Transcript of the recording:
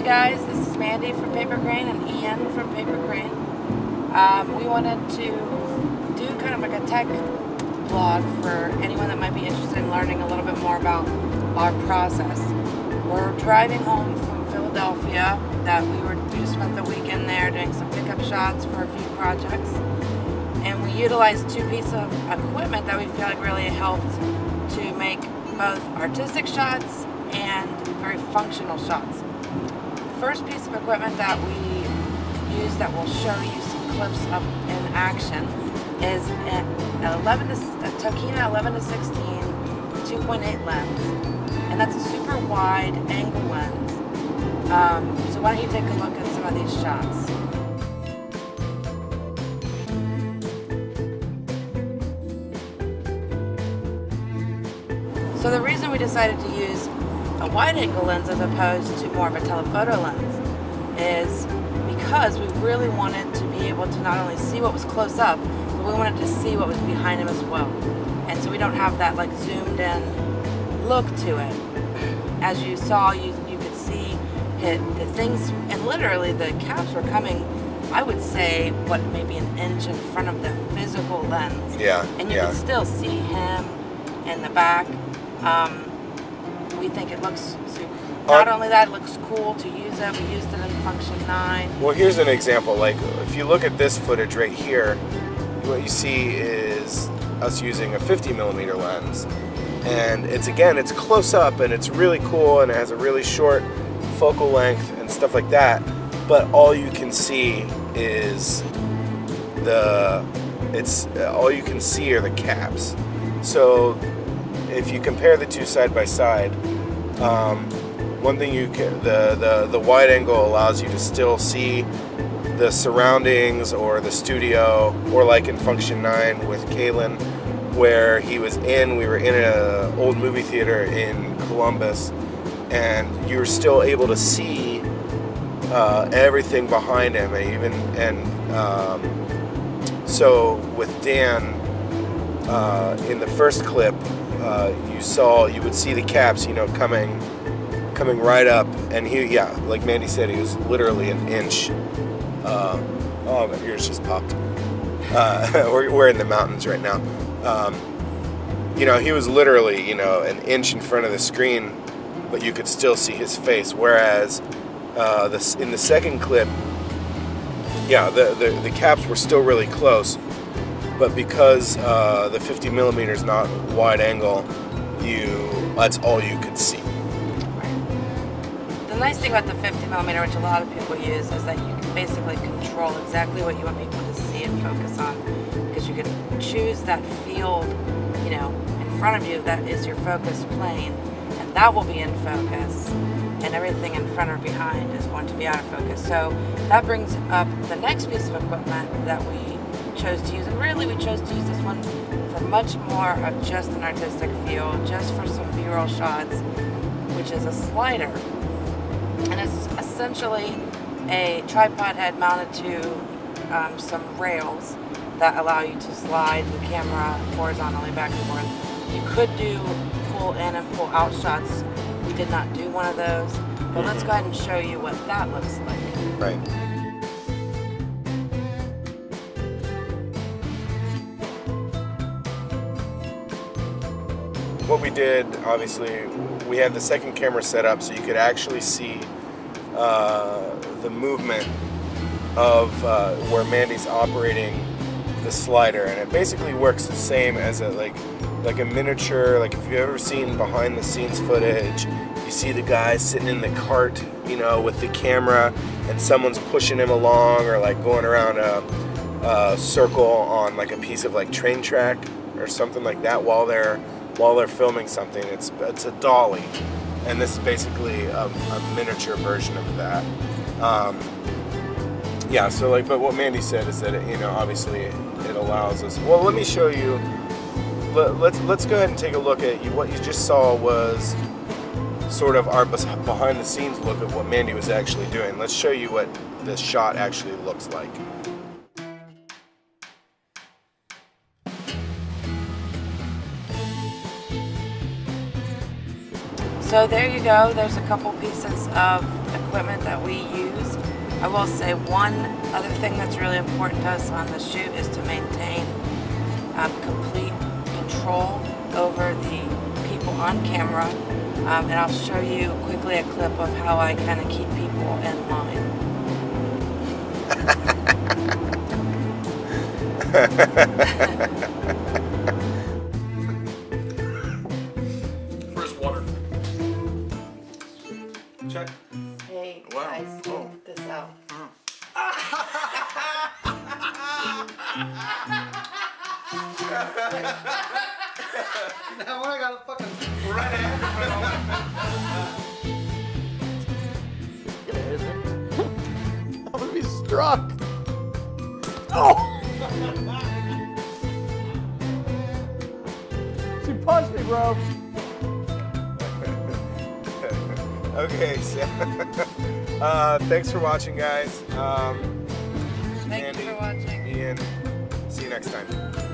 guys, this is Mandy from Paper Crane and Ian from Paper Crane. We wanted to do kind of like a tech blog for anyone that might be interested in learning a little bit more about our process. We're driving home from Philadelphia. We just spent the weekend there doing some pickup shots for a few projects, and we utilized two pieces of equipment that we feel like really helped to make both artistic shots and very functional shots. The first piece of equipment that we use that will show you some clips of in action is a Tokina 11-16 2.8 lens, and that's a super wide angle lens. So why don't you take a look at some of these shots. So the reason we decided to use a wide angle lens as opposed to more of a telephoto lens is because we really wanted to be able to not only see what was close up, but we wanted to see what was behind him as well. And so we don't have that like zoomed in look to it. As you saw, you could see the things, and literally the caps were coming, I would say, what, maybe an inch in front of the physical lens. Yeah. And you could still see him in the back. We think it looks super. Not only that, it looks cool to use it. We used it in Function 9. Well, here's an example. Like, if you look at this footage right here, what you see is us using a 50mm lens. And it's close up and it's really cool and it has a really short focal length and stuff like that. But all you can see is all you can see are the caps. So if you compare the two side by side, one thing the wide angle allows you to still see the surroundings or the studio, or like in Function 9 with Kalen, where we were in an old movie theater in Columbus, and you were still able to see everything behind him, so with Dan in the first clip, you would see the caps, coming right up, and like Mandy said, he was literally an inch. Oh, my ears just popped. We're in the mountains right now. He was literally, an inch in front of the screen, but you could still see his face. Whereas in the second clip, the caps were still really close, but because the 50mm is not wide angle, that's all you could see. The nice thing about the 50mm, which a lot of people use, is that you can basically control exactly what you want people to see and focus on, because you can choose that field, in front of you that is your focus plane, and that will be in focus, and everything in front or behind is going to be out of focus. So that brings up the next piece of equipment that we chose to use, and really we chose to use this one for much more of just an artistic feel, just for some B-roll shots, which is a slider. And it's essentially a tripod head mounted to some rails that allow you to slide the camera horizontally back and forth. You could do pull in and pull out shots. We did not do one of those, but let's go ahead and show you what that looks like. Right. What we did, obviously, we had the second camera set up so you could actually see the movement of where Mandy's operating the slider, and it basically works the same as like a miniature. Like if you've ever seen behind the scenes footage, you see the guy sitting in the cart, with the camera, and someone's pushing him along, or like going around a circle on like a piece of like train track or something like that while they're filming something. It's a dolly, and this is basically a miniature version of that. But what Mandy said is that obviously it allows us. Well, let me show you. Let's go ahead and take a look at what you just saw was sort of our behind the scenes look of what Mandy was actually doing. Let's show you what this shot actually looks like. So there you go. There's a couple pieces of equipment that we use. I will say one other thing that's really important to us on the shoot is to maintain complete control over the people on camera. And I'll show you quickly a clip of how I kind of keep people in line. First water. Check. Hey, Wow. guys, check this out. Now I got a fucking red hand. I'm gonna be struck. Oh! She punched me, bro. Okay, so thanks for watching, guys. Thank you for watching. Ian, see you next time.